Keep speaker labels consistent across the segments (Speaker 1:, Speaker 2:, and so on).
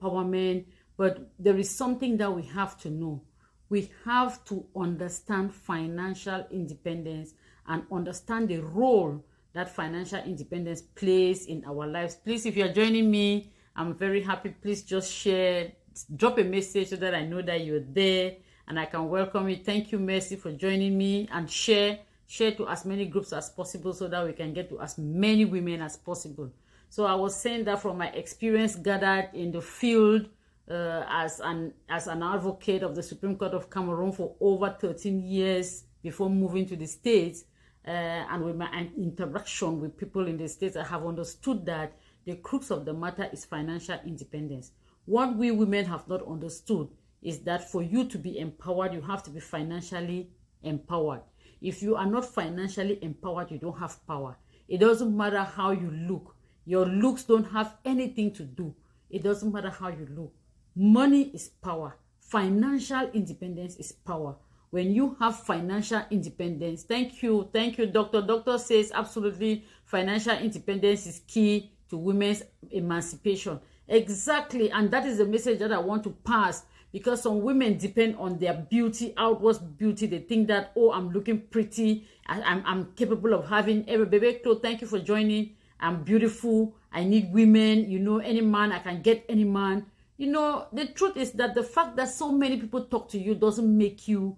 Speaker 1: empowerment, but there is something that we have to know. We have to understand financial independence and understand the role that financial independence plays in our lives. Please, if you're joining me, I'm very happy. Please just share, drop a message so that I know that you're there and I can welcome you. Thank you, Mercy, for joining me, and share to as many groups as possible so that we can get to as many women as possible. So I was saying that from my experience gathered in the field as an advocate of the Supreme Court of Cameroon for over 13 years before moving to the States, and with my interaction with people in the States, I have understood that the crux of the matter is financial independence. What we women have not understood is that for you to be empowered, you have to be financially empowered. If you are not financially empowered, you don't have power. It doesn't matter how you look. Your looks don't have anything to do. It doesn't matter how you look. Money is power. Financial independence is power. When you have financial independence, thank you, doctor. Doctor says absolutely financial independence is key to women's emancipation. Exactly, and that is the message that I want to pass, because some women depend on their beauty, outward beauty. They think that, oh, I'm looking pretty, I'm capable of having every baby clothes. Thank you for joining. I'm beautiful. I need women. You know, any man, I can get any man. You know, the truth is that the fact that so many people talk to you doesn't make you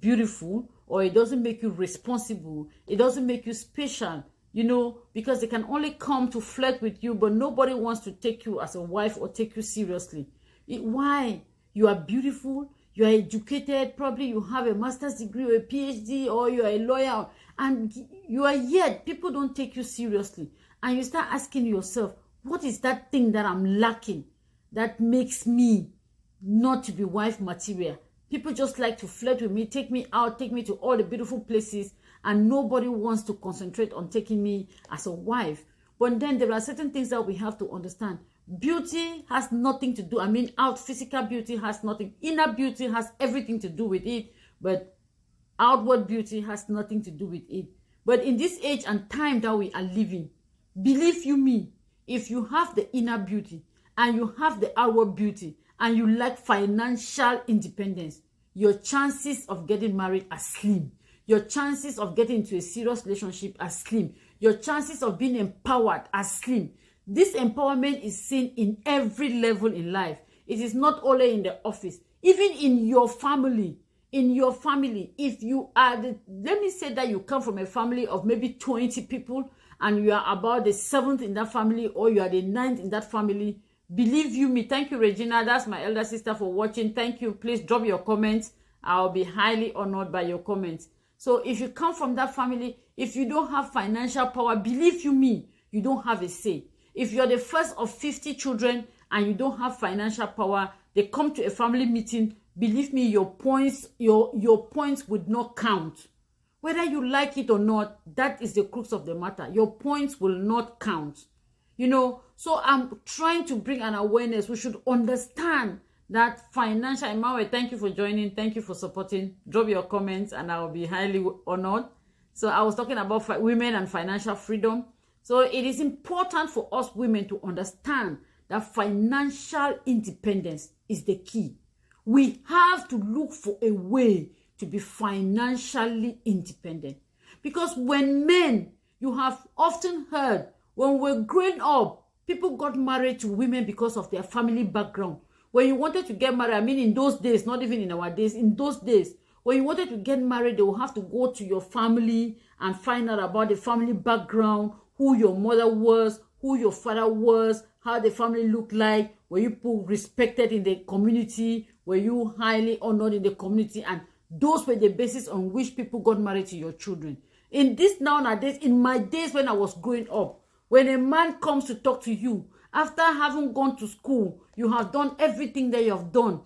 Speaker 1: beautiful, or it doesn't make you responsible. It doesn't make you special, you know, because they can only come to flirt with you, but nobody wants to take you as a wife or take you seriously. Why? You are beautiful, you are educated, probably you have a master's degree or a PhD, or you are a lawyer, and you are yet, people don't take you seriously. And you start asking yourself, what is that thing that I'm lacking that makes me not to be wife material? People just like to flirt with me, take me out, take me to all the beautiful places, and nobody wants to concentrate on taking me as a wife. But then there are certain things that we have to understand. Beauty has nothing to do. I mean, physical beauty has nothing. Inner beauty has everything to do with it, but outward beauty has nothing to do with it. But in this age and time that we are living, believe you me, if you have the inner beauty and you have the outward beauty and you lack financial independence, your chances of getting married are slim. Your chances of getting into a serious relationship are slim. Your chances of being empowered are slim. This empowerment is seen in every level in life. It is not only in the office, even in your family. In your family, if you are let me say that you come from a family of maybe 20 people and you are about the 7th in that family, or you are the 9th in that family, believe you me. Thank you, Regina. That's my elder sister, for watching. Thank you. Please drop your comments. I'll be highly honored by your comments. So if you come from that family, if you don't have financial power, believe you me, you don't have a say. If you're the first of 50 children and you don't have financial power, they come to a family meeting, believe me, your points would not count. Whether you like it or not, that is the crux of the matter. Your points will not count. You know, so I'm trying to bring an awareness. We should understand that financial. Emmanuel, thank you for joining. Thank you for supporting. Drop your comments and I will be highly honored. So I was talking about women and financial freedom. So it is important for us women to understand that financial independence is the key. We have to look for a way to be financially independent. Because when men, you have often heard, when we're growing up, people got married to women because of their family background. When you wanted to get married, I mean in those days, not even in our days, in those days, when you wanted to get married, they will have to go to your family and find out about the family background, who your mother was, who your father was, how the family looked like, were you respected in the community, were you highly honored in the community, and those were the basis on which people got married to your children. In this nowadays, in my days when I was growing up, when a man comes to talk to you, after having gone to school, you have done everything that you have done.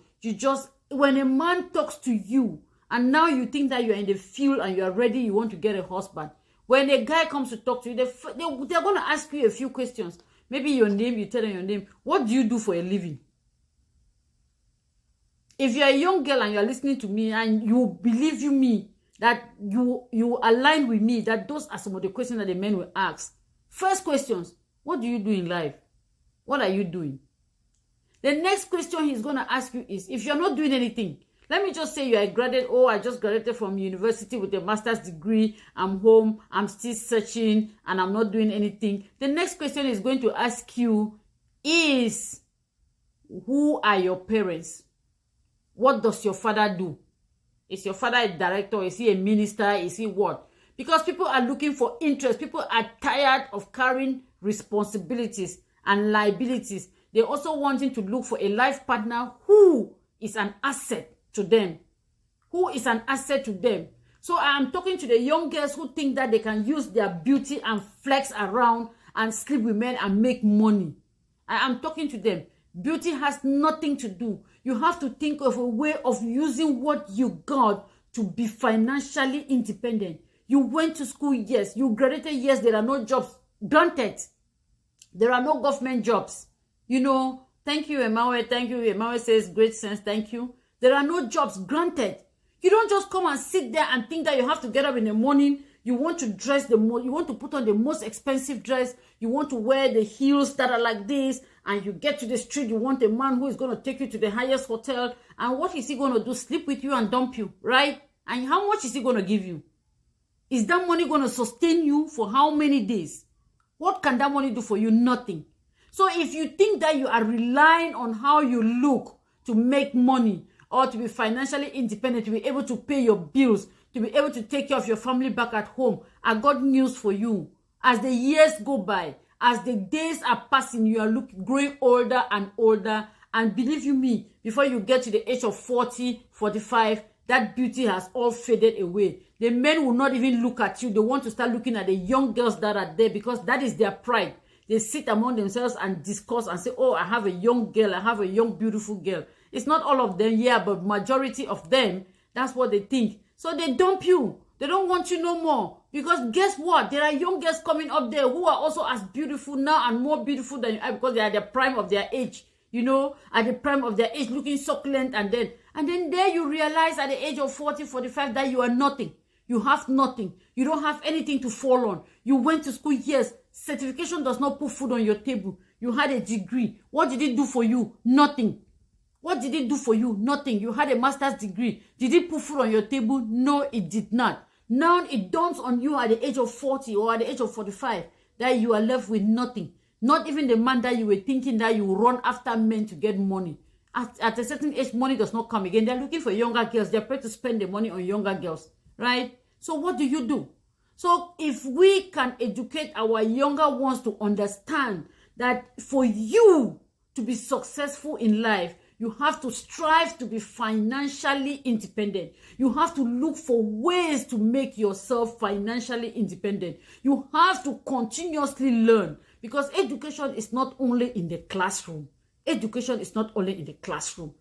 Speaker 1: When a man talks to you, and now you think that you're in the field and you're ready, you want to get a husband. When a guy comes to talk to you, they're going to ask you a few questions. Maybe your name, you tell them your name. What do you do for a living? If you're a young girl and you're listening to me and you believe me that you align with me, that those are some of the questions that the men will ask. First questions, what do you do in life? What are you doing? The next question he's going to ask you is, if you're not doing anything, let me just say you are a graduate. Oh, I just graduated from university with a master's degree. I'm home. I'm still searching and I'm not doing anything. The next question is going to ask you is, who are your parents? What does your father do? Is your father a director? Is he a minister? Is he what? Because people are looking for interest. People are tired of carrying responsibilities and liabilities. They're also wanting to look for a life partner who is an asset to them. Who is an asset to them. So I am talking to the young girls who think that they can use their beauty and flex around and sleep with men and make money. I am talking to them. Beauty has nothing to do. You have to think of a way of using what you got to be financially independent. You went to school, yes. You graduated, yes. There are no jobs. Granted, there are no government jobs. You know, thank you, Emawe. Thank you. Emawe says, great sense. Thank you. There are no jobs, granted. You don't just come and sit there and think that you have to get up in the morning. You want to dress you want to put on the most expensive dress. You want to wear the heels that are like this. And you get to the street, you want a man who is going to take you to the highest hotel. And what is he going to do? Sleep with you and dump you, right? And how much is he going to give you? Is that money going to sustain you for how many days? What can that money do for you? Nothing. So if you think that you are relying on how you look to make money, or to be financially independent, to be able to pay your bills, to be able to take care of your family back at home, I got news for you. As the years go by, as the days are passing, you are growing older and older. And believe you me, before you get to the age of 40, 45, that beauty has all faded away. The men will not even look at you. They want to start looking at the young girls that are there because that is their pride. They sit among themselves and discuss and say, oh, I have a young girl. I have a young, beautiful girl. It's not all of them, yeah, but majority of them, that's what they think. So they dump you. They don't want you no more. Because guess what? There are young girls coming up there who are also as beautiful now and more beautiful than you are because they are at the prime of their age. You know, at the prime of their age, looking succulent. And then there you realize at the age of 40, 45 that you are nothing. You have nothing. You don't have anything to fall on. You went to school, yes. Certification does not put food on your table. You had a degree. What did it do for you? Nothing. What did it do for you? Nothing. You had a master's degree. Did it put food on your table? No, it did not. Now it dawns on you at the age of 40 or at the age of 45 that you are left with nothing. Not even the man that you were thinking that you will run after men to get money. At a certain age, money does not come again. They're looking for younger girls. They're prepared to spend the money on younger girls, right? So what do? So if we can educate our younger ones to understand that for you to be successful in life, you have to strive to be financially independent. You have to look for ways to make yourself financially independent. You have to continuously learn because education is not only in the classroom. Education is not only in the classroom.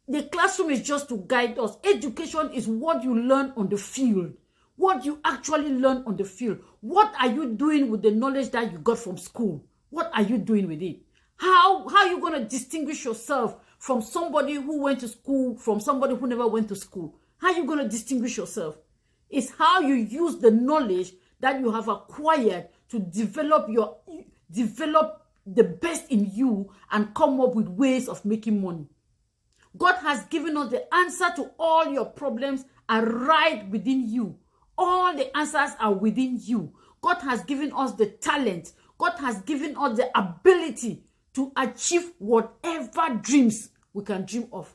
Speaker 1: The classroom is just to guide us. Education is what you learn on the field. What you actually learn on the field. What are you doing with the knowledge that you got from school? What are you doing with it? How are you going to distinguish yourself from somebody who went to school, from somebody who never went to school? How are you going to distinguish yourself? It's how you use the knowledge that you have acquired to develop the best in you and come up with ways of making money. God has given us the answer to all your problems are right within you. All the answers are within you. God has given us the talent. God has given us the ability to achieve whatever dreams we can dream of.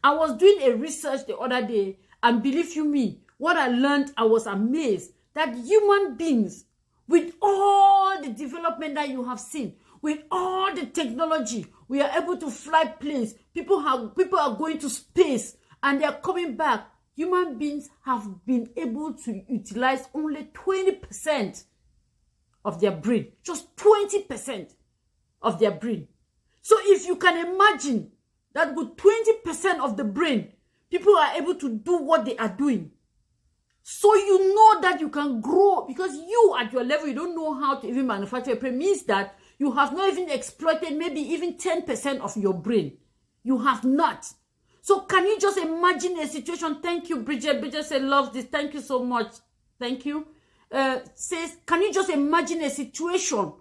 Speaker 1: I was doing a research the other day, and believe you me, what I learned, I was amazed that human beings, with all the development that you have seen, with all the technology, we are able to fly planes. People are going to space and they are coming back. Human beings have been able to utilize only 20% of their brain. Just 20% of their brain. So if you can imagine that with 20% of the brain, people are able to do what they are doing. So you know that you can grow because you at your level, you don't know how to even manufacture a brain. Means that you have not even exploited maybe even 10% of your brain. You have not. So can you just imagine a situation? Thank you, Bridget. Bridget said, loves this. Thank you so much. Thank you. Says, can you just imagine a situation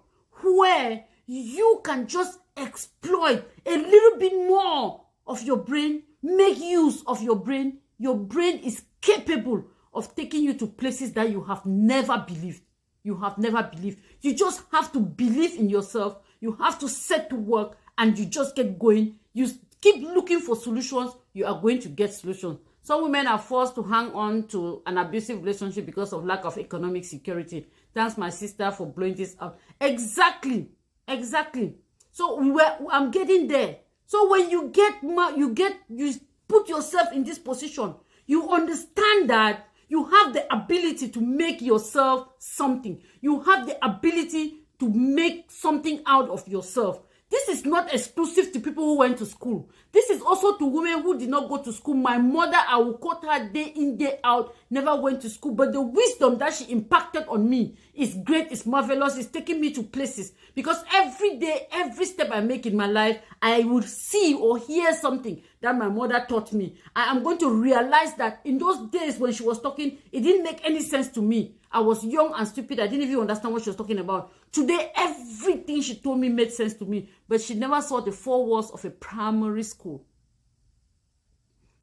Speaker 1: where you can just exploit a little bit more of your brain, make use of your brain is capable of taking you to places that you have never believed. You have never believed. You just have to believe in yourself. You have to set to work and you just get going. You keep looking for solutions. You are going to get solutions. Some women are forced to hang on to an abusive relationship because of lack of economic security. Thanks, my sister, for blowing this out. Exactly. So I'm getting there. So when you put yourself in this position, you understand that you have the ability to make yourself something. You have the ability to make something out of yourself. This is not exclusive to people who went to school. This is also to women who did not go to school. My mother, I will quote her day in, day out, never went to school. But the wisdom that she impacted on me is great, it's marvelous, it's taking me to places. Because every day, every step I make in my life, I would see or hear something that my mother taught me. I am going to realize that in those days when she was talking, it didn't make any sense to me. I was young and stupid. I didn't even understand what she was talking about. Today, everything she told me made sense to me. But she never saw the four walls of a primary school.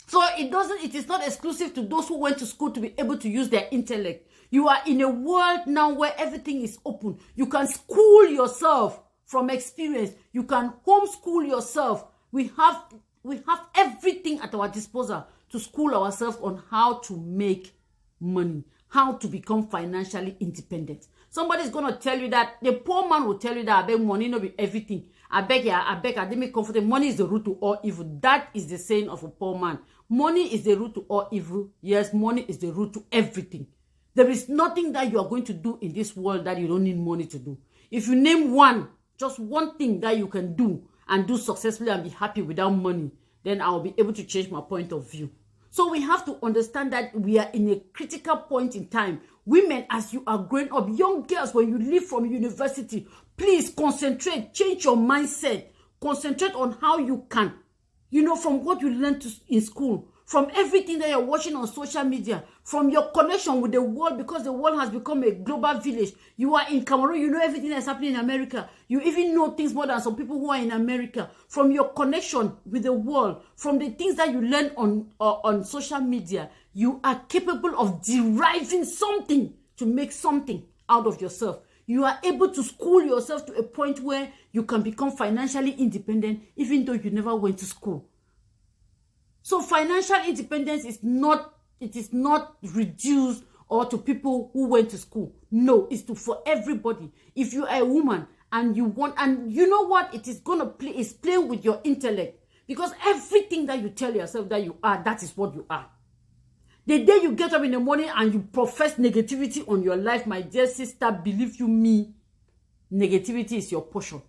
Speaker 1: So it is not exclusive to those who went to school to be able to use their intellect. You are in a world now where everything is open. You can school yourself from experience. You can homeschool yourself. We have everything at our disposal to school ourselves on how to make money, how to become financially independent. Somebody's going to tell you that, the poor man will tell you that I beg money no be everything. I beg, I didn't make comfortable. Money is the root to all evil. That is the saying of a poor man. Money is the root to all evil. Yes, money is the root to everything. There is nothing that you are going to do in this world that you don't need money to do. If you name just one thing that you can do and do successfully and be happy without money, then I'll be able to change my point of view. So we have to understand that we are in a critical point in time. Women, as you are growing up, young girls, when you leave from university, please concentrate, change your mindset. Concentrate on how you can, from what you learned in school, from everything that you're watching on social media, from your connection with the world, because the world has become a global village. You are in Cameroon, you know everything that's happening in America. You even know things more than some people who are in America. From your connection with the world, from the things that you learn on social media, you are capable of deriving something to make something out of yourself. You are able to school yourself to a point where you can become financially independent, even though you never went to school. So financial independence is not reduced or to people who went to school. No, it's for everybody. If you are a woman and you want, and you know what, it is gonna play, it's playing with your intellect. Because everything that you tell yourself that you are, that is what you are. The day you get up in the morning and you profess negativity on your life, my dear sister, believe you me, negativity is your portion.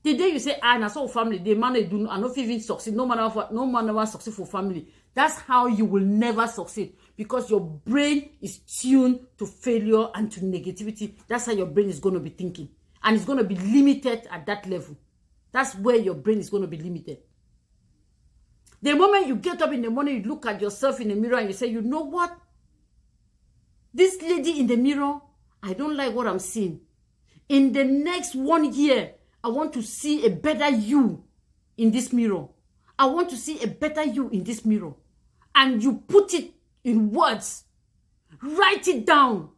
Speaker 1: The day you say, na so family, the man do, I not even succeed, no man ever succeed for family. That's how you will never succeed, because your brain is tuned to failure and to negativity. That's how your brain is going to be thinking, and it's going to be limited at that level. That's where your brain is going to be limited. The moment you get up in the morning, you look at yourself in the mirror and you say, you know what? This lady in the mirror, I don't like what I'm seeing. In the next 1 year, I want to see a better you in this mirror. I want to see a better you in this mirror. And you put it in words. Write it down.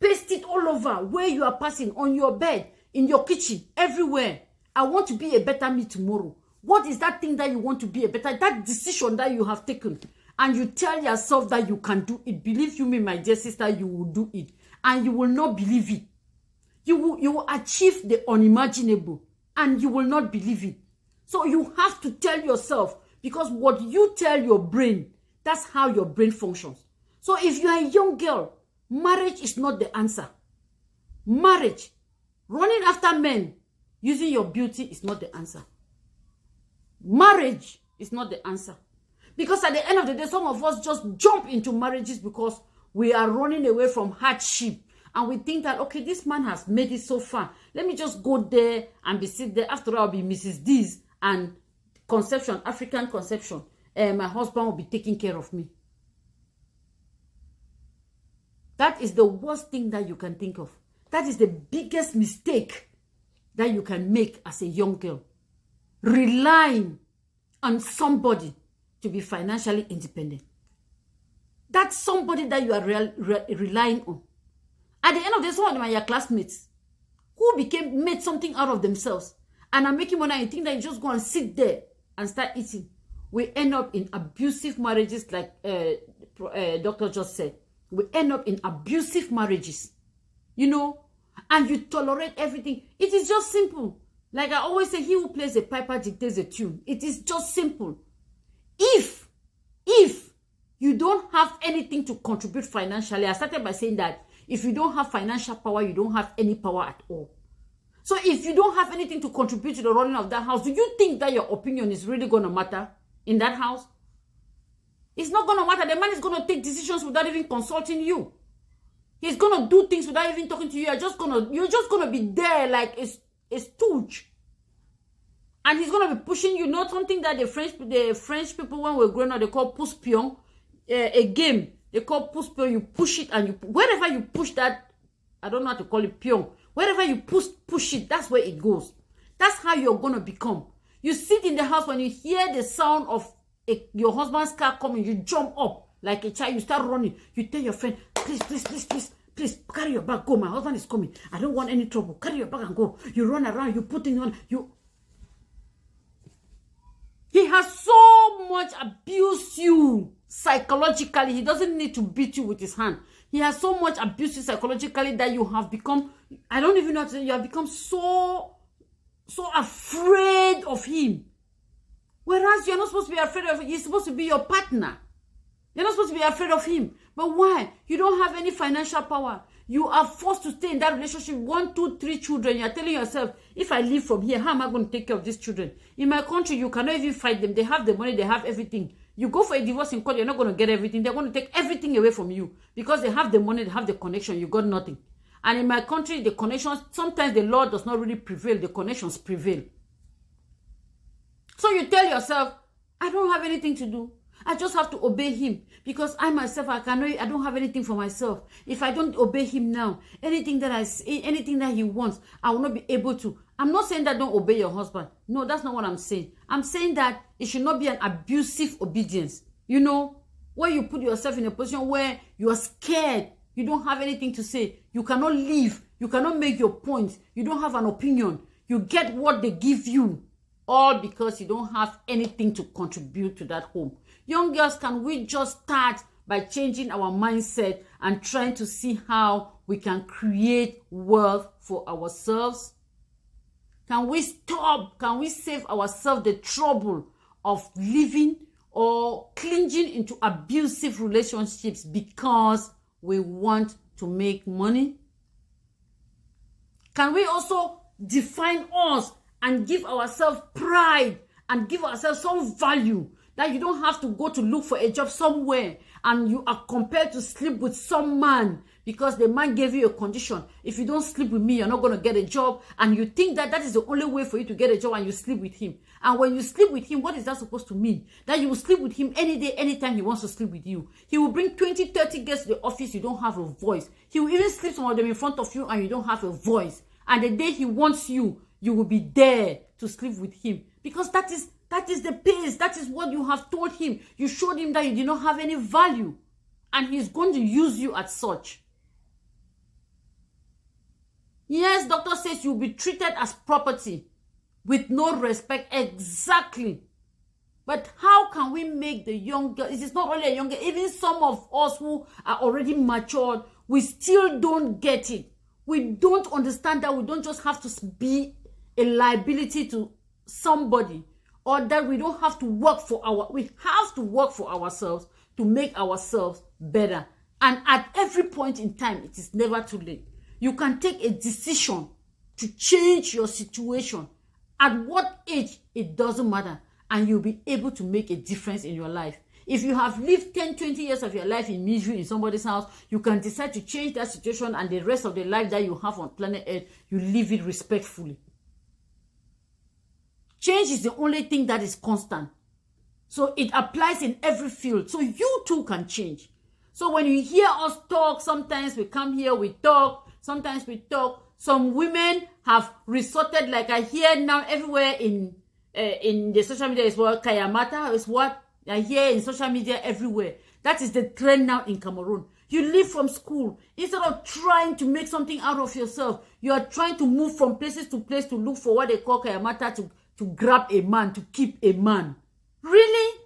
Speaker 1: Paste it all over where you are passing, on your bed, in your kitchen, everywhere. I want to be a better me tomorrow. What is that thing that you want to be a better, that decision that you have taken? And you tell yourself that you can do it. Believe you me, my dear sister, you will do it. And you will not believe it. You will achieve the unimaginable. And you will not believe it. So you have to tell yourself, because what you tell your brain, that's how your brain functions. So if you are a young girl, marriage is not the answer. Marriage, running after men, using your beauty is not the answer. Marriage is not the answer. Because at the end of the day, some of us just jump into marriages because we are running away from hardship. And we think that, okay, this man has made it so far. Let me just go there and be sit there. After all, I'll be Mrs. This and conception, African conception. My husband will be taking care of me. That is the worst thing that you can think of. That is the biggest mistake that you can make as a young girl. Relying on somebody to be financially independent. That's somebody that you are relying on. At the end of the day, some of them are your classmates who made something out of themselves and are making money, and you think that you just go and sit there and start eating. We end up in abusive marriages, like Doctor just said. We end up in abusive marriages, and you tolerate everything. It is just simple. Like I always say, he who plays a piper dictates a tune. It is just simple. If you don't have anything to contribute financially, I started by saying that if you don't have financial power, you don't have any power at all. So if you don't have anything to contribute to the running of that house, do you think that your opinion is really going to matter in that house? It's not going to matter. The man is going to take decisions without even consulting you. He's going to do things without even talking to you. You're just going to be there like a stooge. And he's going to be pushing you. Not something that the French people, when we're growing up, they call pouce pion. A game they call pouce pion. You push it, and wherever you push that, I don't know how to call it pion. Wherever you push it, that's where it goes. That's how you're going to become. You sit in the house, when you hear the sound of your husband's car coming, you jump up like a child. You start running. You tell your friend, please, carry your bag, go. My husband is coming. I don't want any trouble. Carry your bag and go. You run around. You put things on. He has so much abused you psychologically. He doesn't need to beat you with his hand. He has so much abused you psychologically that you have become, I don't even know how to say, you have become so afraid of him. Whereas you're not supposed to be afraid of him. He's supposed to be your partner. You're not supposed to be afraid of him. But why? You don't have any financial power. You are forced to stay in that relationship. 1, 2, 3 children. You're telling yourself, if I leave from here, how am I going to take care of these children? In my country, you cannot even fight them. They have the money. They have everything. You go for a divorce in court, you're not going to get everything. They're going to take everything away from you. Because they have the money, they have the connection. You got nothing. And in my country, the connections, sometimes the law does not really prevail. The connections prevail. So you tell yourself, I don't have anything to do. I just have to obey him, because I myself, I don't have anything for myself. If I don't obey him now, anything that he wants, I will not be able to. I'm not saying that don't obey your husband. No, that's not what I'm saying. I'm saying that it should not be an abusive obedience. Where you put yourself in a position where you are scared, you don't have anything to say, you cannot leave, you cannot make your point, you don't have an opinion, you get what they give you, all because you don't have anything to contribute to that home. Young girls, can we just start by changing our mindset and trying to see how we can create wealth for ourselves? Can we save ourselves the trouble of living or clinging into abusive relationships because we want to make money? Can we also define us and give ourselves pride and give ourselves some value, that you don't have to go to look for a job somewhere and you are compelled to sleep with some man because the man gave you a condition? If you don't sleep with me, you're not going to get a job, and you think that is the only way for you to get a job, and you sleep with him. And when you sleep with him, what is that supposed to mean? That you will sleep with him any day, anytime he wants to sleep with you. He will bring 20, 30 guests to the office, you don't have a voice. He will even sleep some of them in front of you and you don't have a voice. And the day he wants you, you will be there to sleep with him. Because that is the pace. That is what you have told him. You showed him that you did not have any value. And he's going to use you as such. Yes, doctor says you'll be treated as property with no respect. Exactly. But how can we make the young girl? It is not only a young girl. Even some of us who are already matured, we still don't get it. We don't understand that we don't just have to be a liability to somebody, or that we don't have to work for we have to work for ourselves to make ourselves better. And at every point in time, it is never too late. You can take a decision to change your situation. At what age, it doesn't matter. And you'll be able to make a difference in your life. If you have lived 10, 20 years of your life in misery in somebody's house, you can decide to change that situation, and the rest of the life that you have on planet Earth, you live it respectfully. Change is the only thing that is constant. So it applies in every field. So you too can change. So when you hear us talk, sometimes we come here, we talk. Sometimes we talk. Some women have resorted, like I hear now everywhere in the social media is what Kayamata is what I hear in social media everywhere. That is the trend now in Cameroon. You leave from school. Instead of trying to make something out of yourself, you are trying to move from places to place to look for what they call Kayamata to grab a man, to keep a man. Really?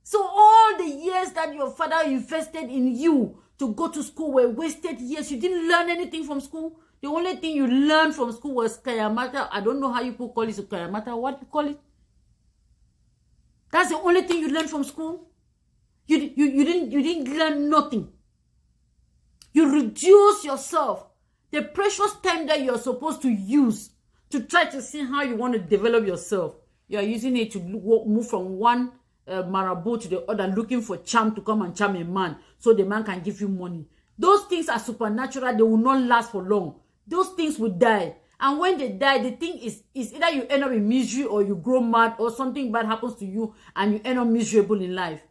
Speaker 1: So all the years that your father invested in you to go to school were wasted years. You didn't learn anything from school. The only thing you learned from school was Kayamata. I don't know how you people call it, so Kayamata. What you call it? That's the only thing you learned from school. You didn't learn nothing. You reduce yourself. The precious time that you're supposed to use to try to see how you want to develop yourself, you are using it to move from one marabout to the other, looking for charm to come and charm a man so the man can give you money. Those things are supernatural. They will not last for long. Those things will die. And when they die, the thing is either you end up in misery or you grow mad or something bad happens to you and you end up miserable in life.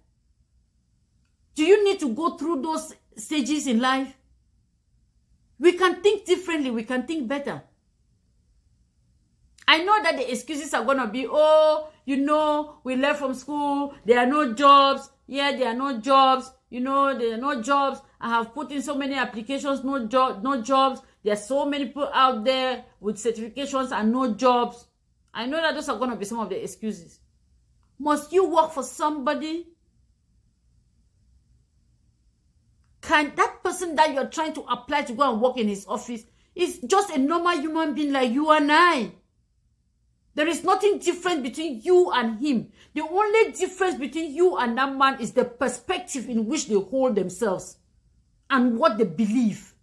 Speaker 1: Do you need to go through those stages in life? We can think differently. We can think better. I know that the excuses are going to be, oh, you know, we left from school. There are no jobs. Yeah, there are no jobs. You know, there are no jobs. I have put in so many applications, no jobs. There are so many people out there with certifications and no jobs. I know that those are going to be some of the excuses. Must you work for somebody? Can that person that you're trying to apply to go and work in his office is just a normal human being like you and I? There is nothing different between you and him. The only difference between you and that man is the perspective in which they hold themselves and what they believe.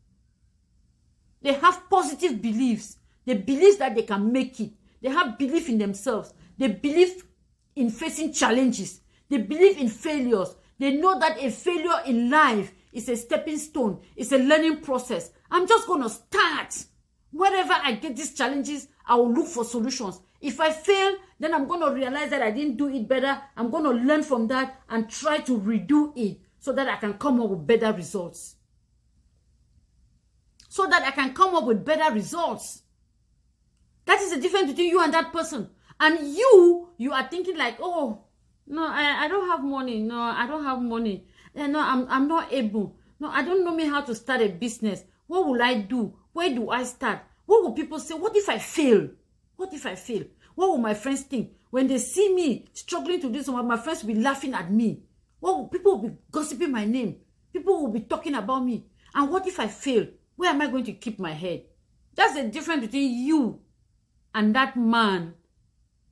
Speaker 1: They have positive beliefs. They believe that they can make it. They have belief in themselves. They believe in facing challenges. They believe in failures. They know that a failure in life is a stepping stone. It's a learning process. I'm just going to start. Wherever I get these challenges, I will look for solutions. If I fail, then I'm going to realize that I didn't do it better. I'm going to learn from that and try to redo it so that I can come up with better results. So that I can come up with better results. That is the difference between you and that person. And you are thinking like, oh, no, I don't have money. No, I don't have money. No, I'm not able. No, I don't know me how to start a business. What will I do? Where do I start? What will people say? What if I fail? What if I fail? What will my friends think? When they see me struggling to do something, my friends will be laughing at me. People will be gossiping my name. People will be talking about me. And what if I fail? Where am I going to keep my head? That's the difference between you and that man,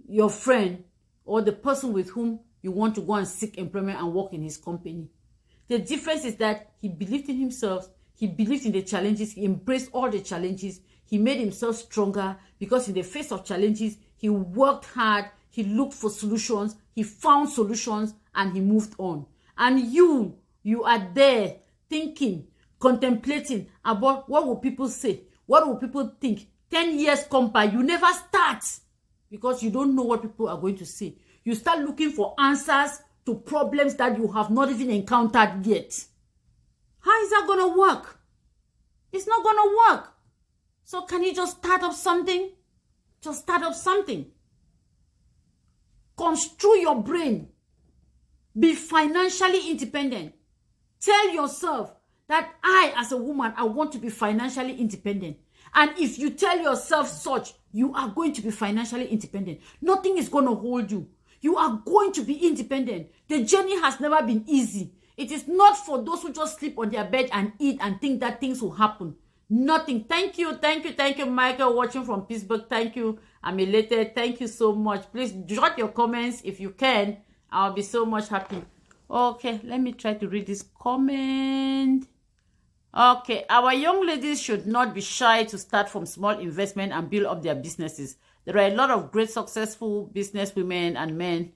Speaker 1: your friend, or the person with whom you want to go and seek employment and work in his company. The difference is that he believed in himself. He believed in the challenges. He embraced all the challenges. He made himself stronger because in the face of challenges, he worked hard. He looked for solutions. He found solutions and he moved on. And you are there thinking, contemplating about what will people say? What will people think? 10 years come by, you never start because you don't know what people are going to say. You start looking for answers to problems that you have not even encountered yet. How is that going to work? It's not going to work. So can you just start up something? Just start up something. Construe your brain. Be financially independent. Tell yourself that I, as a woman, I want to be financially independent. And if you tell yourself such, you are going to be financially independent. Nothing is going to hold you. You are going to be independent. The journey has never been easy. It is not for those who just sleep on their bed and eat and think that things will happen. Nothing. Thank you, Michael, watching from Pittsburgh. Thank you. I'm elated. Thank you so much. Please drop your comments if you can. I'll be so much happy. Okay, let me try to read this comment. Okay, our young ladies should not be shy to start from small investment and build up their businesses. There are a lot of great successful business women and men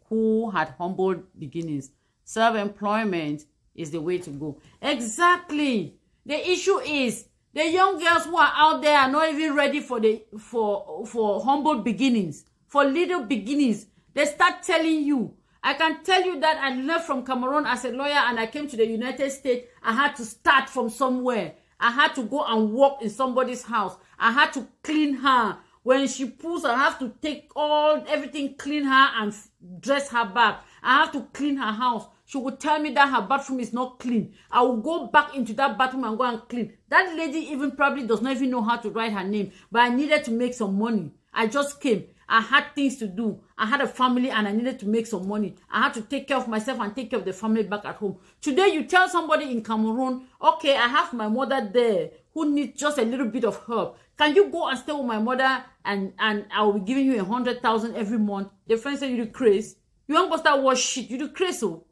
Speaker 1: who had humble beginnings. Self-employment is the way to go. Exactly. The issue is the young girls who are out there are not even ready for humble beginnings, for little beginnings. They start telling you. I can tell you that I left from Cameroon as a lawyer and I came to the United States. I had to start from somewhere. I had to go and work in somebody's house. I had to clean her. When she pulls, I have to take everything, clean her and dress her back. I have to clean her house. She would tell me that her bathroom is not clean. I will go back into that bathroom and go and clean. That lady even probably does not even know how to write her name. But I needed to make some money. I just came. I had things to do. I had a family and I needed to make some money. I had to take care of myself and take care of the family back at home. Today, you tell somebody in Cameroon, okay, I have my mother there who needs just a little bit of help. Can you go and stay with my mother and I will be giving you 100,000 every month? The friend said, you do crazy. You want to start wash shit. You do crazy. So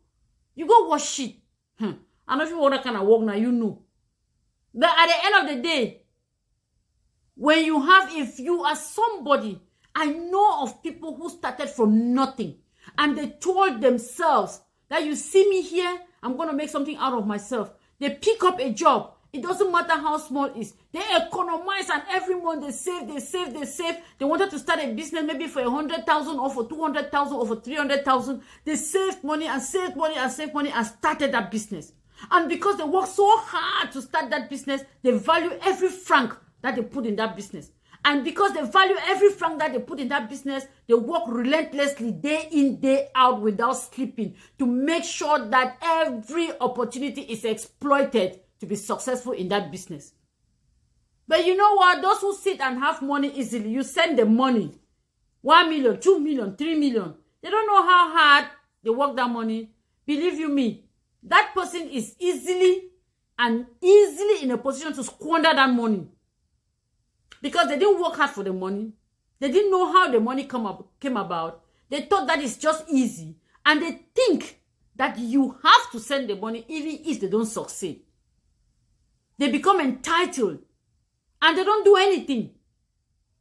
Speaker 1: you go wash shit. I know if you want that kind of work now, you know. But at the end of the day, when you have, if you are somebody, I know of people who started from nothing and they told themselves that you see me here, I'm going to make something out of myself. They pick up a job. It doesn't matter how small it is. They economize and every month they save. They wanted to start a business maybe for 100,000 or for 200,000 or for 300,000. They saved money and saved money and saved money and started that business. And because they work so hard to start that business, they value every franc that they put in that business. And because they value every franc that they put in that business, they work relentlessly day in, day out without sleeping to make sure that every opportunity is exploited to be successful in that business. But you know what? Those who sit and have money easily, you send them money. 1 million, 2 million, 3 million. They don't know how hard they work that money. Believe you me, that person is easily in a position to squander that money. Because they didn't work hard for the money. They didn't know how the money came about. They thought that it's just easy. And they think that you have to send the money even if they don't succeed. They become entitled. And they don't do anything.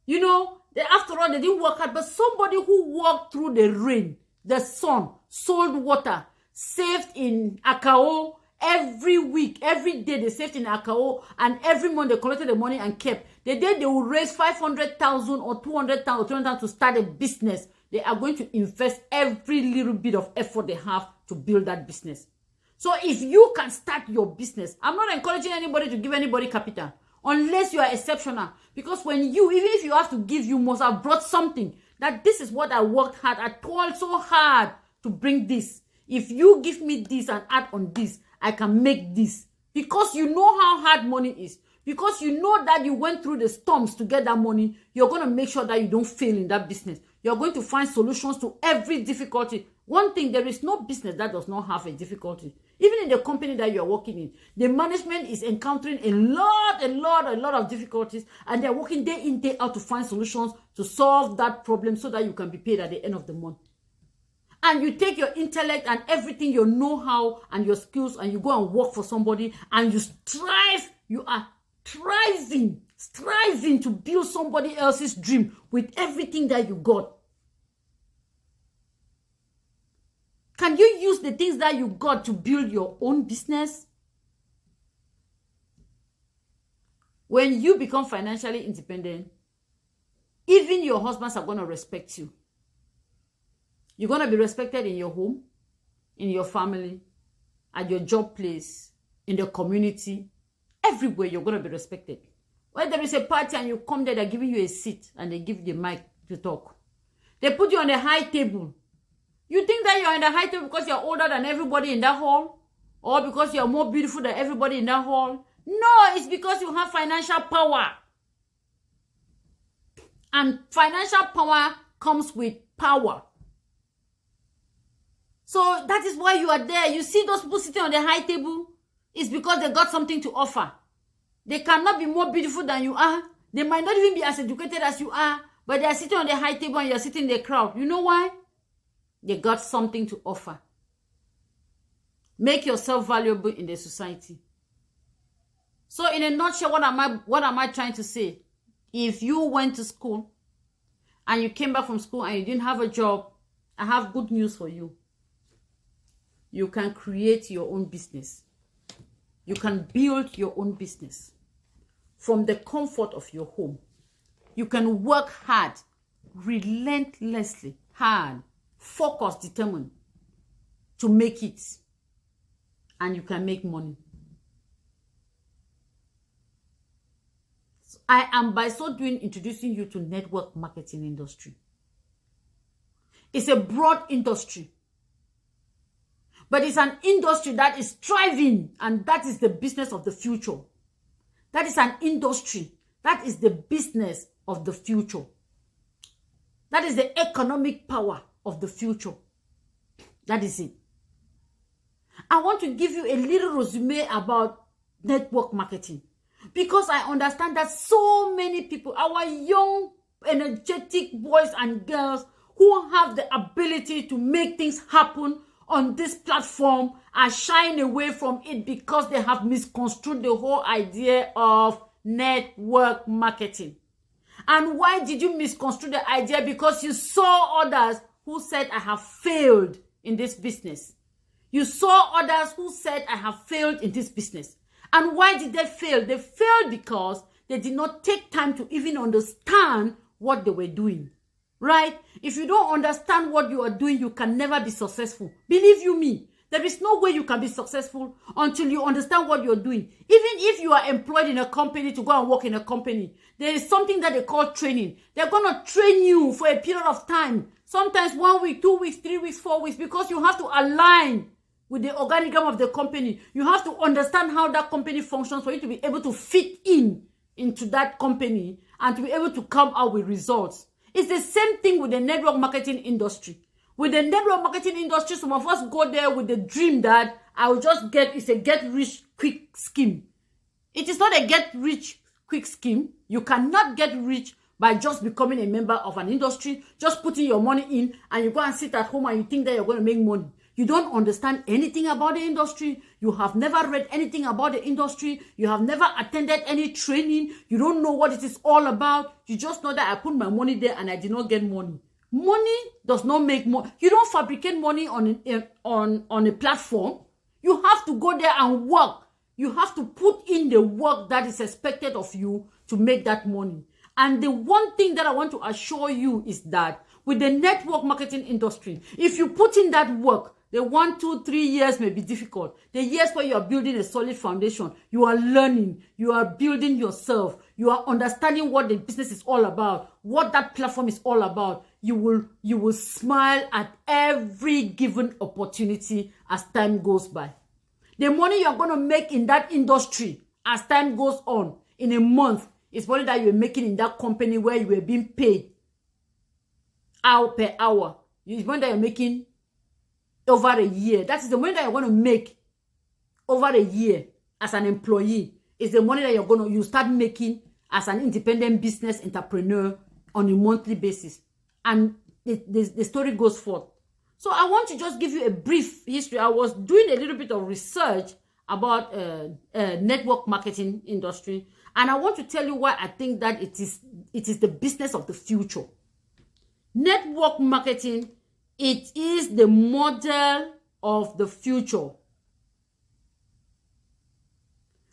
Speaker 1: You know, after all, they didn't work hard. But somebody who walked through the rain, the sun, sold water, saved in Akao every week, every day they saved in Akao, and every month they collected the money and kept. The day they will raise 500,000 or 200,000 or 300,000 to start a business, they are going to invest every little bit of effort they have to build that business. So if you can start your business, I'm not encouraging anybody to give anybody capital unless you are exceptional. Because when even if you have to give, you must have brought something. That this is what I worked hard. I toiled so hard to bring this. If you give me this and add on this, I can make this. Because you know how hard money is. Because you know that you went through the storms to get that money, you're going to make sure that you don't fail in that business. You're going to find solutions to every difficulty. One thing, there is no business that does not have a difficulty. Even in the company that you're working in, the management is encountering a lot of difficulties, and they're working day in, day out to find solutions to solve that problem so that you can be paid at the end of the month. And you take your intellect and everything, your know-how and your skills, and you go and work for somebody, and you strive. You are striving to build somebody else's dream with everything that you got. Can you use the things that you got to build your own business? When you become financially independent, even your husbands are going to respect you. You're going to be respected in your home, in your family, at your job place, in the community. Everywhere you're going to be respected. When there is a party and you come there, they're giving you a seat and they give you the mic to talk. They put you on a high table. You think that you're in the high table because you're older than everybody in that hall? Or because you're more beautiful than everybody in that hall? No, it's because you have financial power. And financial power comes with power. So that is why you are there. You see those people sitting on the high table? It's because they got something to offer. They cannot be more beautiful than you are. They might not even be as educated as you are. But they are sitting on the high table and you're sitting in the crowd. You know why? They got something to offer. Make yourself valuable in the society. So in a nutshell, what am I trying to say? If you went to school and you came back from school and you didn't have a job, I have good news for you. You can create your own business. You can build your own business from the comfort of your home. You can work hard, relentlessly hard, focused, determined to make it. And you can make money. I am by so doing introducing you to network marketing industry. It's a broad industry, but it's an industry that is thriving, and that is the business of the future. That is an industry that is the business of the future. That is the economic power of the future. That is it. I want to give you a little resume about network marketing, because I understand that so many people, our young, energetic boys and girls who have the ability to make things happen on this platform, are shying away from it because they have misconstrued the whole idea of network marketing. And why did you misconstrue the idea? Because you saw others who said, I have failed in this business. You saw others who said, I have failed in this business. And why did they fail? They failed because they did not take time to even understand what they were doing. Right? If you don't understand what you are doing, you can never be successful. Believe you me, there is no way you can be successful until you understand what you're doing. Even if you are employed in a company to go and work in a company, there is something that they call training. They're going to train you for a period of time. Sometimes 1 week, 2 weeks, 3 weeks, 4 weeks, because you have to align with the organigram of the company. You have to understand how that company functions for you to be able to fit into that company and to be able to come out with results. It's the same thing with the network marketing industry. With the network marketing industry, some of us go there with the dream that I will just it's a get rich quick scheme. It is not a get rich quick scheme. You cannot get rich by just becoming a member of an industry, just putting your money in, and you go and sit at home and you think that you're going to make money. You don't understand anything about the industry. You have never read anything about the industry. You have never attended any training. You don't know what it is all about. You just know that I put my money there and I did not get money. Money does not make money. You don't fabricate money on a platform. You have to go there and work. You have to put in the work that is expected of you to make that money. And the one thing that I want to assure you is that with the network marketing industry, if you put in that work, the 1, 2, 3 years may be difficult. The years where you are building a solid foundation, you are learning, you are building yourself, you are understanding what the business is all about, what that platform is all about. You will smile at every given opportunity as time goes by. The money you're going to make in that industry as time goes on in a month is money that you're making in that company where you were being paid hour per hour. It's money that you're making over a year. That is the money that you're going to make over a year as an employee. It's the money that you start making as an independent business entrepreneur on a monthly basis. And the story goes forth. So I want to just give you a brief history. I was doing a little bit of research about network marketing industry, and I want to tell you why I think that it is the business of the future. Network marketing, it is the model of the future.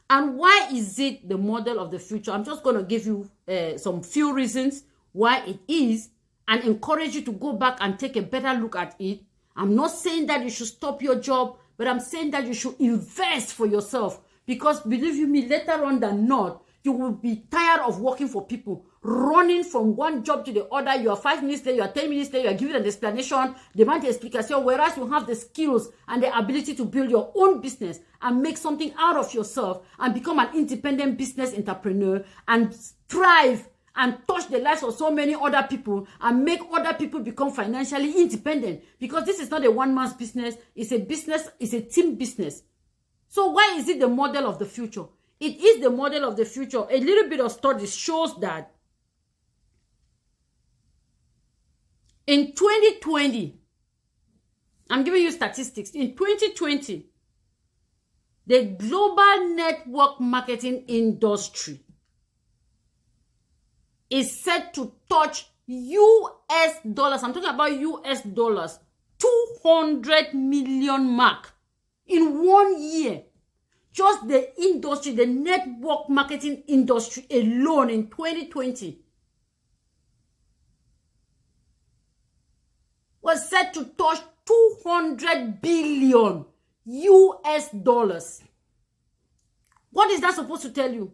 Speaker 1: And why is it the model of the future? I'm just going to give you some few reasons why it is, and encourage you to go back and take a better look at it. I'm not saying that you should stop your job, but I'm saying that you should invest for yourself. Because believe you me, later on than not, you will be tired of working for people, running from one job to the other. You are 5 minutes there, you are 10 minutes there, you are giving an explanation, demand an explanation, whereas you have the skills and the ability to build your own business and make something out of yourself and become an independent business entrepreneur and thrive and touch the lives of so many other people and make other people become financially independent. Because this is not a one-man's business. It's a business. It's a team business. So why is it the model of the future? It is the model of the future. A little bit of studies shows that in 2020, I'm giving you statistics. In 2020, the global network marketing industry is set to touch US dollars. I'm talking about US dollars. 200 million mark in 1 year. Just the industry, the network marketing industry alone in 2020 was set to touch 200 billion US dollars. What is that supposed to tell you?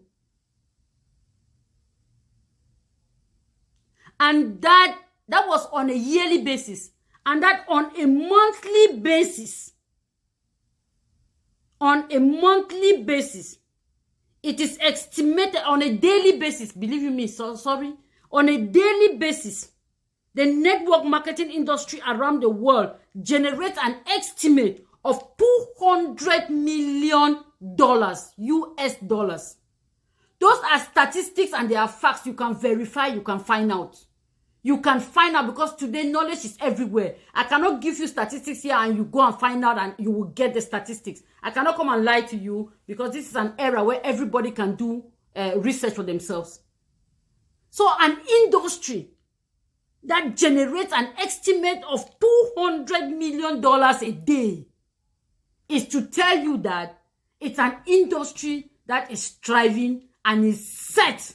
Speaker 1: And that was on a yearly basis. And that on a monthly basis. On a monthly basis. It is estimated on a daily basis. Believe you me, sorry. On a daily basis, the network marketing industry around the world generates an estimate of $200 million US dollars. Those are statistics and they are facts. You can verify, you can find out. You can find out because today knowledge is everywhere. I cannot give you statistics here and you go and find out and you will get the statistics. I cannot come and lie to you because this is an era where everybody can do research for themselves. So an industry that generates an estimate of $200 million a day is to tell you that it's an industry that is striving and is set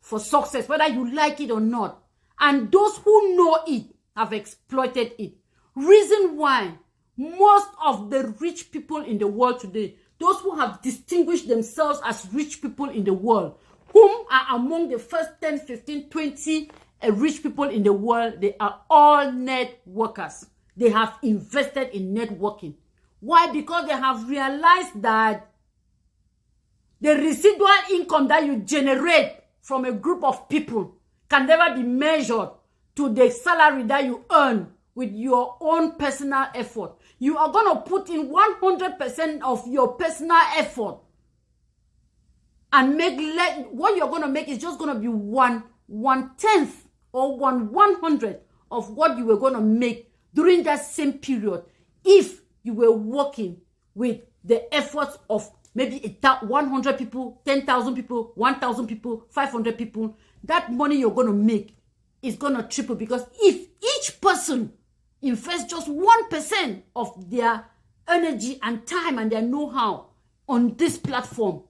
Speaker 1: for success, whether you like it or not. And those who know it have exploited it. Reason why most of the rich people in the world today, those who have distinguished themselves as rich people in the world, whom are among the first 10, 15, 20 rich people in the world, they are all networkers. They have invested in networking. Why? Because they have realized that the residual income that you generate from a group of people can never be measured to the salary that you earn with your own personal effort. You are going to put in 100% of your personal effort and what you're going to make is just going to be one-tenth or 1/100 of what you were going to make during that same period if you were working with the efforts of maybe 100 people, 10,000 people, 1,000 people, 500 people. That money you're going to make is going to triple because if each person invests just 1% of their energy and time and their know-how on this platform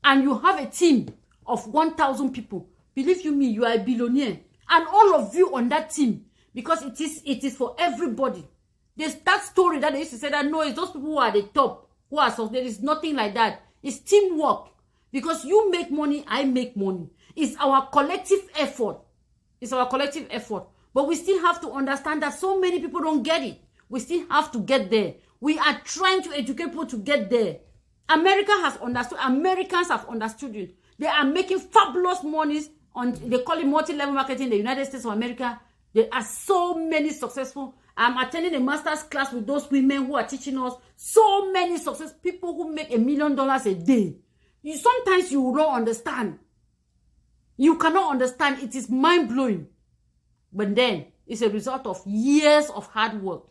Speaker 1: and you have a team of 1,000 people, believe you me, you are a billionaire. And all of you on that team, because it is for everybody. There's that story that they used to say that no, it's those people who are at the top, who are so there is nothing like that. It's teamwork. Because you make money, I make money. It's our collective effort. It's our collective effort. But we still have to understand that so many people don't get it. We still have to get there. We are trying to educate people to get there. America has understood. Americans have understood it. They are making fabulous monies they call it multi-level marketing in the United States of America. There are so many successful. I'm attending a master's class with those women who are teaching us so many successful people who make $1 million a day. Sometimes you don't understand. You cannot understand. It is mind-blowing. But then, it's a result of years of hard work.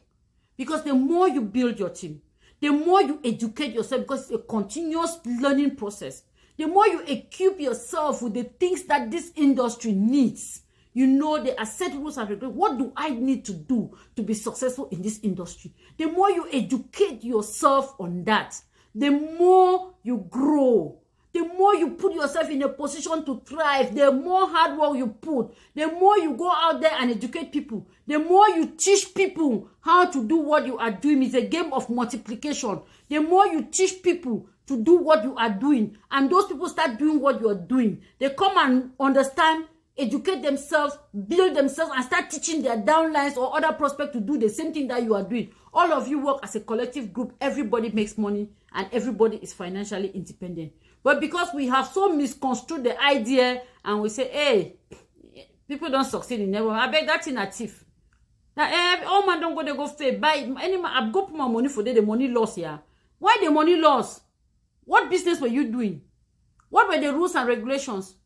Speaker 1: Because the more you build your team, the more you educate yourself, because it's a continuous learning process, the more you equip yourself with the things that this industry needs. You know, there are set rules and regulations. What do I need to do to be successful in this industry? The more you educate yourself on that, the more you grow. The more you put yourself in a position to thrive, the more hard work you put, the more you go out there and educate people, the more you teach people how to do what you are doing. It's a game of multiplication. The more you teach people to do what you are doing, and those people start doing what you are doing, they come and understand, educate themselves, build themselves, and start teaching their downlines or other prospects to do the same thing that you are doing. All of you work as a collective group. Everybody makes money, and everybody is financially independent. But because we have so misconstrued the idea, and we say, hey, people don't succeed in network. I beg that thing a thief. Now, all man don't go fail. Buy any man, I've got put my money for the money loss here. Why the money loss? What business were you doing? What were the rules and regulations?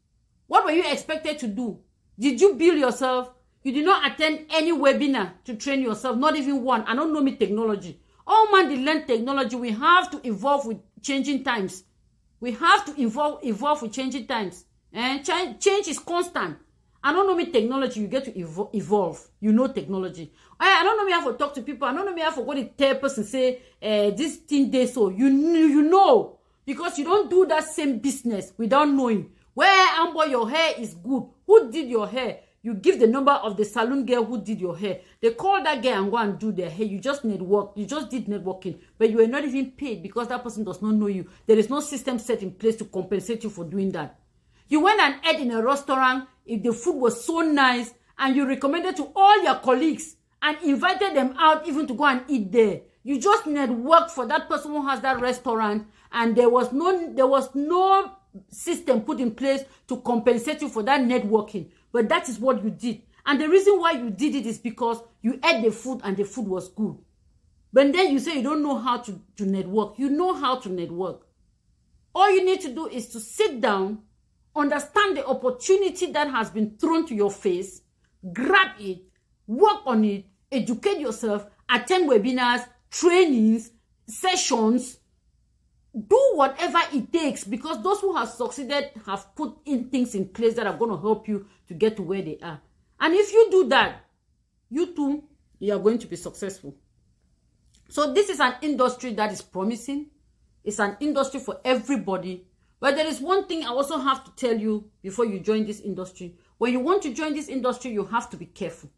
Speaker 1: What were you expected to do? Did you build yourself? You did not attend any webinar to train yourself, not even one. I don't know me technology. All man did learn technology. We have to evolve with changing times. We have to evolve with changing times. Change is constant. I don't know me technology. You get to evolve. You know technology. I don't know me how to talk to people. I don't know me how to go to tell person say this thing they so. You know. Because you don't do that same business without knowing. Where, Amber, your hair is good. Who did your hair? You give the number of the salon girl who did your hair. They call that girl and go and do their hair. You just network. You just did networking. But you were not even paid because that person does not know you. There is no system set in place to compensate you for doing that. You went and ate in a restaurant. If the food was so nice and you recommended to all your colleagues and invited them out even to go and eat there. You just networked for that person who has that restaurant, and there was no system put in place to compensate you for that networking. But that is what you did. And the reason why you did it is because you ate the food and the food was good. But then you say you don't know how to network. You know how to network. All you need to do is to sit down, understand the opportunity that has been thrown to your face, grab it, work on it, educate yourself, attend webinars, trainings, sessions, do whatever it takes, because those who have succeeded have put in things in place that are going to help you to get to where they are. And if you do that, you too, you are going to be successful. So this is an industry that is promising. It's an industry for everybody. But there is one thing I also have to tell you before you join this industry. When you want to join this industry, you have to be careful.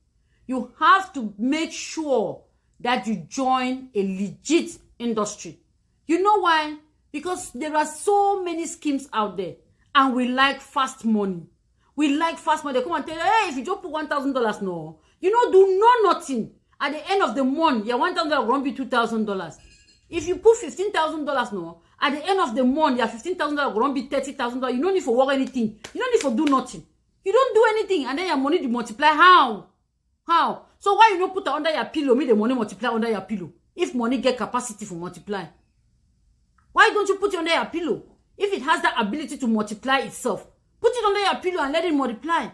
Speaker 1: You have to make sure that you join a legit industry. You know why? Because there are so many schemes out there, and we like fast money. We like fast money. They come and tell you, hey, if you just put $1,000, no. You know, do nothing. At the end of the month, your $1,000 won't be $2,000. If you put $15,000, no. At the end of the month, your $15,000 won't be $30,000. You don't need to work anything. You don't need to do nothing. You don't do anything, and then your money to multiply. How? How? So why you not put it under your pillow? Make the money multiply under your pillow. If money get capacity for multiply, why don't you put it under your pillow? If it has that ability to multiply itself, put it under your pillow and let it multiply.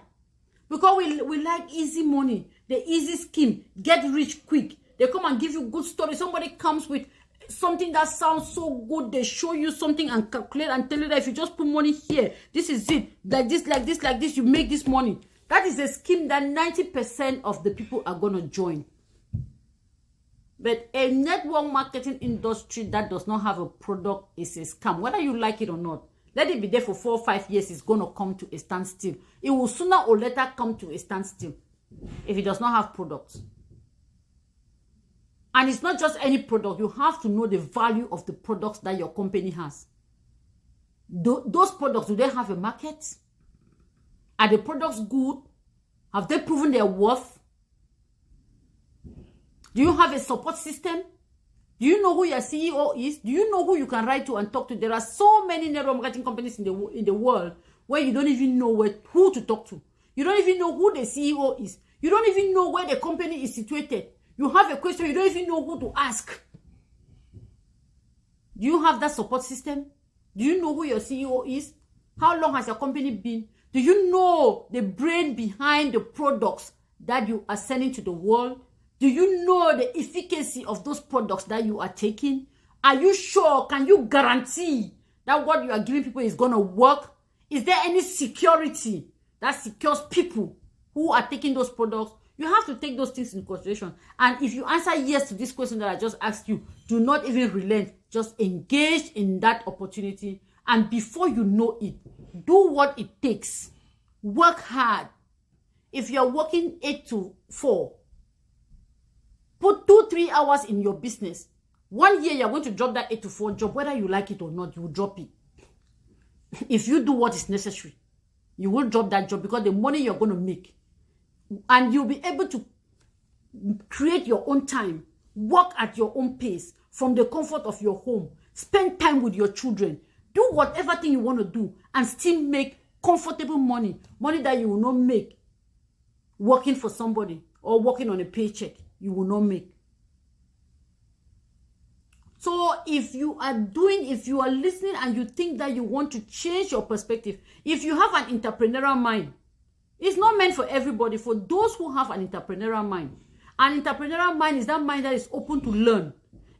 Speaker 1: Because we like easy money, the easy scheme, get rich quick. They come and give you good story. Somebody comes with something that sounds so good. They show you something and calculate and tell you that if you just put money here, this is it. Like this, like this, like this, you make this money. That is a scheme that 90% of the people are going to join. But a network marketing industry that does not have a product is a scam. Whether you like it or not, let it be there for 4 or 5 years, it's going to come to a standstill. It will sooner or later come to a standstill if it does not have products. And it's not just any product. You have to know the value of the products that your company has. Those products, do they have a market? Are the products good? Have they proven their worth? Do you have a support system? Do you know who your CEO is? Do you know who you can write to and talk to? There are so many network marketing companies in the world where you don't even know who to talk to. You don't even know who the CEO is. You don't even know where the company is situated. You have a question, you don't even know who to ask. Do you have that support system? Do you know who your CEO is? How long has your company been? Do you know the brain behind the products that you are selling to the world? Do you know the efficacy of those products that you are taking? Are you sure? Can you guarantee that what you are giving people is going to work? Is there any security that secures people who are taking those products? You have to take those things into consideration. And if you answer yes to this question that I just asked you, do not even relent. Just engage in that opportunity. And before you know it, do what it takes. Work hard. If you're working 8 to 4, put 2-3 hours in your business. 1 year, you're going to drop that 8 to 4 job. Whether you like it or not, you will drop it. If you do what is necessary, you will drop that job because the money you're going to make. And you'll be able to create your own time. Work at your own pace from the comfort of your home. Spend time with your children. Do whatever thing you want to do and still make comfortable money. Money that you will not make working for somebody or working on a paycheck. You will not make. So if you are listening and you think that you want to change your perspective, if you have an entrepreneurial mind, it's not meant for everybody. For those who have an entrepreneurial mind. An entrepreneurial mind is that mind that is open to learn.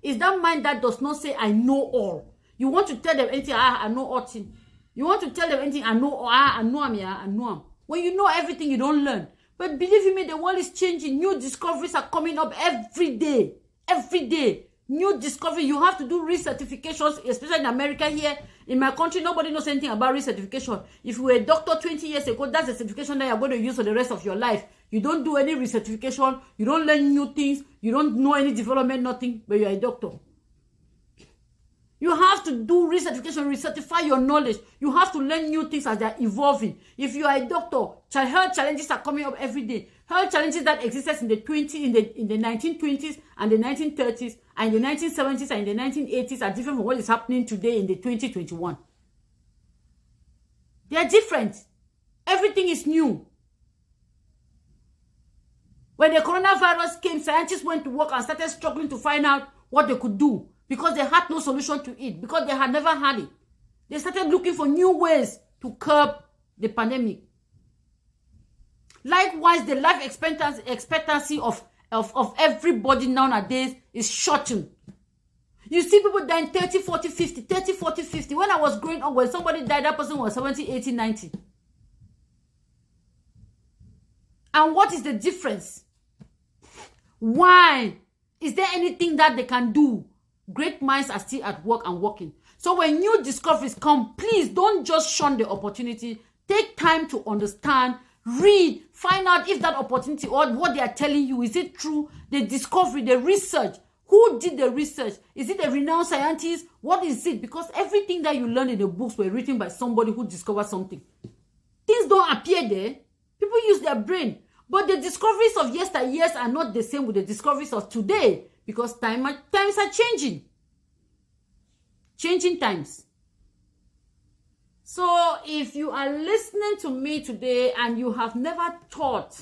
Speaker 1: It's that mind that does not say, I know all. You want to tell them anything, I know all things. You want to tell them anything, I know all, I know them, yeah, I know them. When you know everything, you don't learn. But believe me, the world is changing. New discoveries are coming up every day. Every day. New discovery. You have to do recertifications, especially in America here. In my country, nobody knows anything about recertification. If you were a doctor 20 years ago, that's a certification that you're going to use for the rest of your life. You don't do any recertification. You don't learn new things. You don't know any development, nothing. But you're a doctor. You have to do recertification, recertify your knowledge. You have to learn new things as they're evolving. If you are a doctor, health challenges are coming up every day. Health challenges that existed in the 1920s and the 1930s and the 1970s and the 1980s are different from what is happening today in the 2021. They are different. Everything is new. When the coronavirus came, scientists went to work and started struggling to find out what they could do because they had no solution to it, because they had never had it. They started looking for new ways to curb the pandemic. Likewise, the life expectancy of everybody nowadays is shortened. You see people dying 30, 40, 50, 30, 40, 50. When I was growing up, when somebody died, that person was 70, 80, 90. And what is the difference? Why? Is there anything that they can do? Great minds are still at work and working. So when new discoveries come, please don't just shun the opportunity. Take time to understand, read, find out if that opportunity or what they are telling you, is it true? The discovery, the research. Who did the research? Is it a renowned scientist? What is it? Because everything that you learn in the books were written by somebody who discovered something. Things don't appear there. People use their brain. But the discoveries of yesteryears are not the same with the discoveries of today, because times are changing. Changing times. So if you are listening to me today and you have never thought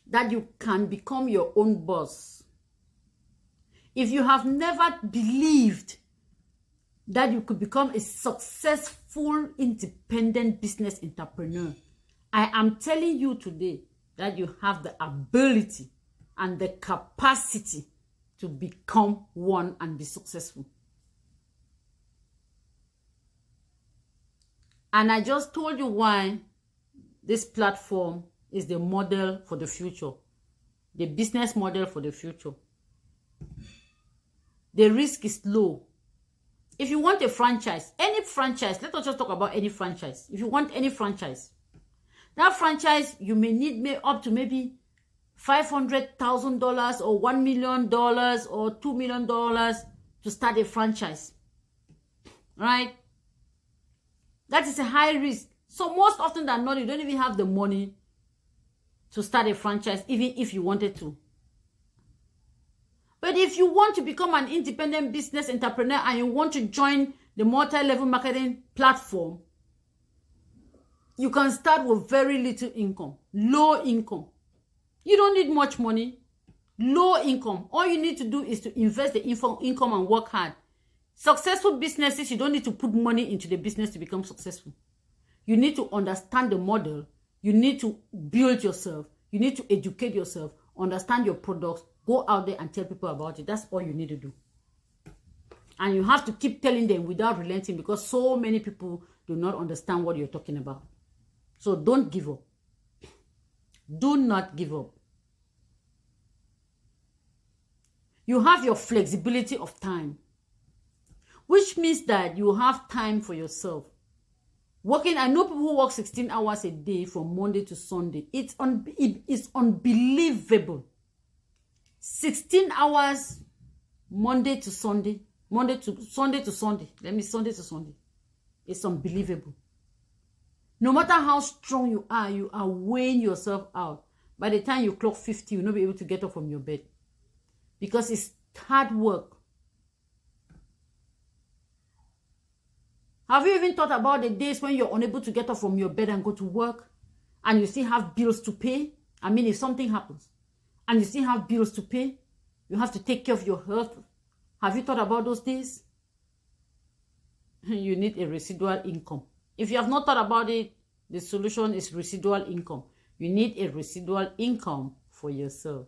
Speaker 1: that you can become your own boss, if you have never believed that you could become a successful, independent business entrepreneur, I am telling you today that you have the ability and the capacity to become one and be successful. And I just told you why this platform is the model for the future, the business model for the future. The risk is low. If you want a franchise, any franchise, let us just talk about any franchise. If you want any franchise, that franchise, you may need up to maybe $500,000 or $1 million or $2 million to start a franchise. Right? That is a high risk. So most often than not, you don't even have the money to start a franchise, even if you wanted to. But if you want to become an independent business entrepreneur and you want to join the multi-level marketing platform, you can start with very little income, low income. You don't need much money, low income. All you need to do is to invest the income and work hard. Successful businesses, you don't need to put money into the business to become successful. You need to understand the model. You need to build yourself. You need to educate yourself, understand your products, go out there and tell people about it. That's all you need to do. And you have to keep telling them without relenting, because so many people do not understand what you're talking about. So don't give up. Do not give up. You have your flexibility of time, which means that you have time for yourself. I know people who work 16 hours a day from Monday to Sunday. It's unbelievable. 16 hours Monday to Sunday. Sunday to Sunday. Sunday to Sunday. It's unbelievable. No matter how strong you are weighing yourself out. By the time you clock 50, you'll not be able to get up from your bed. Because it's hard work. Have you even thought about the days when you're unable to get up from your bed and go to work, and you still have bills to pay? I mean, if something happens and you still have bills to pay, you have to take care of your health. Have you thought about those days? You need a residual income. If you have not thought about it, the solution is residual income. You need a residual income for yourself.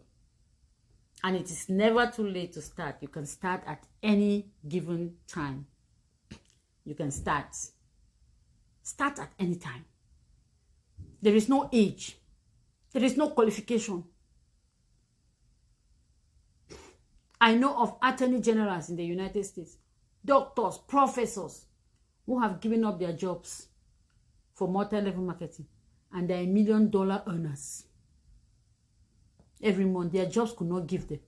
Speaker 1: And it is never too late to start. You can start at any given time. You can start. Start at any time. There is no age. There is no qualification. I know of attorney generals in the United States, doctors, professors, who have given up their jobs for multi-level marketing, and they are $1 million earners. Every month, their jobs could not give them.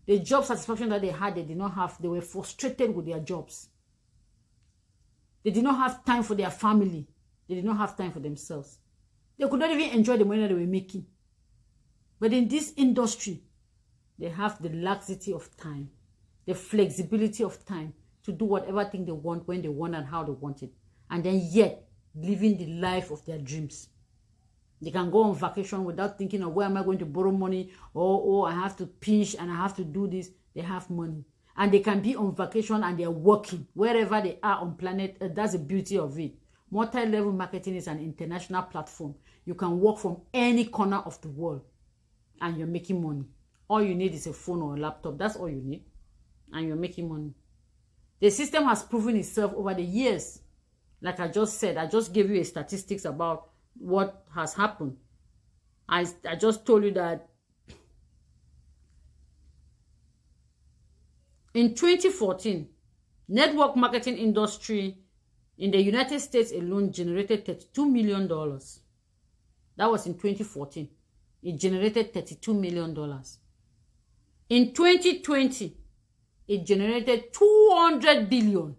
Speaker 1: The job satisfaction that they had, they did not have. They were frustrated with their jobs. They did not have time for their family. They did not have time for themselves. They could not even enjoy the money that they were making. But in this industry, they have the laxity of time, the flexibility of time to do whatever thing they want, when they want, and how they want it. And then yet, living the life of their dreams. They can go on vacation without thinking of where am I going to borrow money, or I have to pinch and I have to do this. They have money. And they can be on vacation and they're working wherever they are on planet Earth. That's the beauty of it. Multi-level marketing is an international platform. You can work from any corner of the world and you're making money. All you need is a phone or a laptop. That's all you need. And you're making money. The system has proven itself over the years. Like I just said, I just gave you a statistics about what has happened. I just told you that in 2014, network marketing industry in the United States alone generated $32 million. That was in 2014. It generated $32 million. In 2020, it generated 200 billion.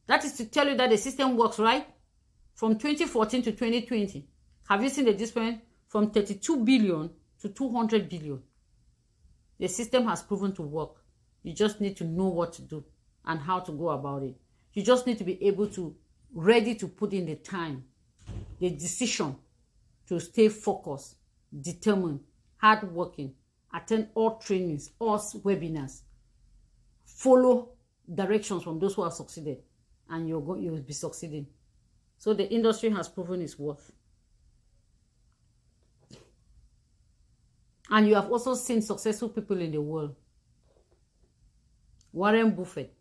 Speaker 1: That is to tell you that the system works, right? From 2014 to 2020. Have you seen the difference? From 32 billion to 200 billion. The system has proven to work. You just need to know what to do and how to go about it. You just need to be able to, ready to put in the time, the decision to stay focused, determined, hardworking, attend all trainings, all webinars, follow directions from those who have succeeded, and you'll be succeeding. So the industry has proven its worth. And you have also seen successful people in the world. Warren Buffett.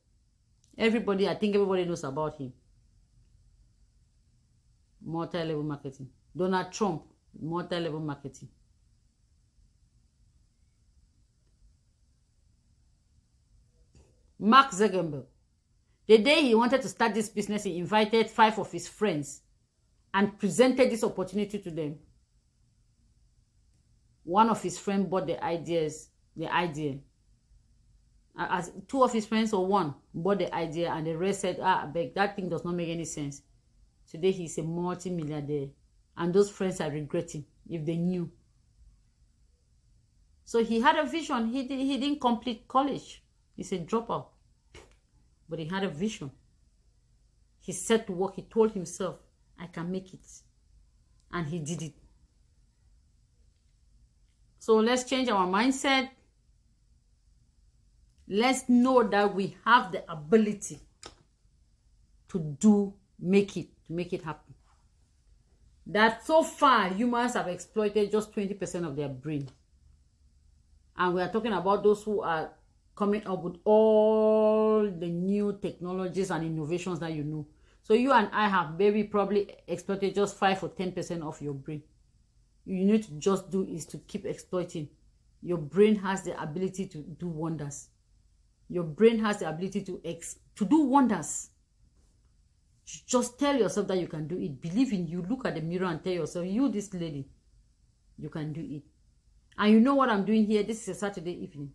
Speaker 1: I think everybody knows about him. Multi-level marketing. Donald Trump, multi-level marketing. Mark Zuckerberg. The day he wanted to start this business, he invited 5 of his friends and presented this opportunity to them. One of his friends bought the idea. As 2 of his friends or 1 bought the idea, and the rest said, I beg, that thing does not make any sense. Today he's a multi-millionaire, and those friends are regretting if they knew. So he had a vision. He didn't complete college. He's a dropout. But he had a vision. He set to work. He told himself, I can make it. And he did it. So let's change our mindset. Let's know that we have the ability to make it happen. That so far, humans have exploited just 20% of their brain. And we are talking about those who are coming up with all the new technologies and innovations that you know. So you and I have maybe probably exploited just 5 or 10% of your brain. You need to just do is to keep exploiting. Your brain has the ability to do wonders. Your brain has the ability to do wonders. Just tell yourself that you can do it. Believe in you. Look at the mirror and tell yourself, you, this lady, you can do it. And you know what I'm doing here? This is a Saturday evening.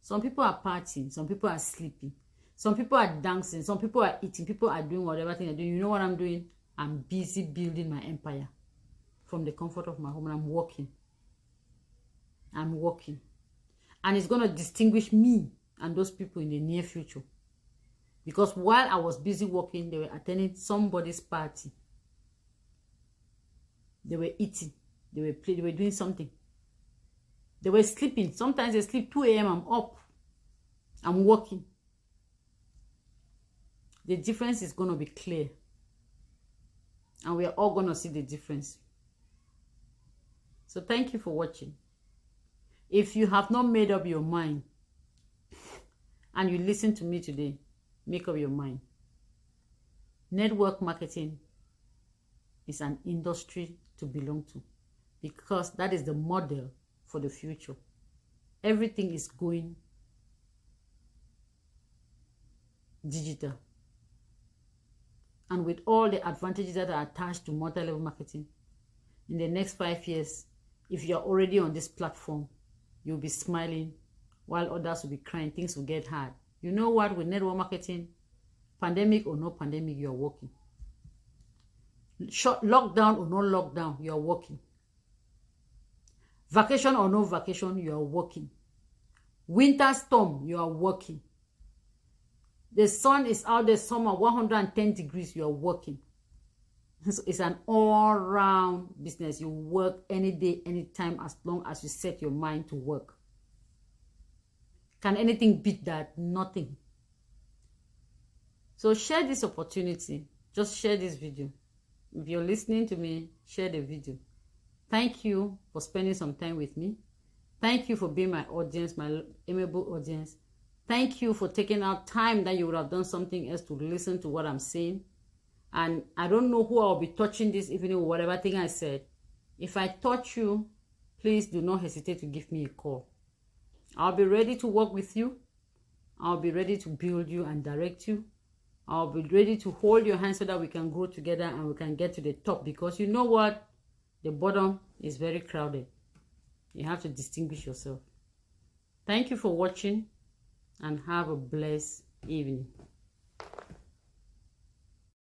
Speaker 1: Some people are partying. Some people are sleeping. Some people are dancing. Some people are eating. People are doing whatever thing they're doing. You know what I'm doing? I'm busy building my empire from the comfort of my home. And I'm working. And it's going to distinguish me and those people in the near future. Because while I was busy working, they were attending somebody's party. They were eating. They were playing. They were doing something. They were sleeping. Sometimes they sleep 2 a.m. I'm up. I'm working. The difference is going to be clear. And we are all going to see the difference. So thank you for watching. If you have not made up your mind and you listen to me today, make up your mind. Network marketing is an industry to belong to, because that is the model for the future. Everything is going digital. And with all the advantages that are attached to multi-level marketing, in the next 5 years, if you're already on this platform, you'll be smiling while others will be crying. Things will get hard. You know what? With network marketing, pandemic or no pandemic, you're working. Short lockdown or no lockdown, you're working. Vacation or no vacation, you're working. Winter storm, you are working. The sun is out there, summer 110 degrees, you are working. It's an all-round business. You work any day, anytime, as long as you set your mind to work. Can anything beat that? Nothing. So share this opportunity. Just share this video. If you're listening to me, share the video. Thank you for spending some time with me. Thank you for being my audience, my amiable audience. Thank you for taking out time that you would have done something else to listen to what I'm saying. And I don't know who I'll be touching this evening or whatever thing I said. If I touch you, please do not hesitate to give me a call. I'll be ready to work with you. I'll be ready to build you and direct you. I'll be ready to hold your hand so that we can grow together and we can get to the top. Because you know what? The bottom is very crowded. You have to distinguish yourself. Thank you for watching and have a blessed evening.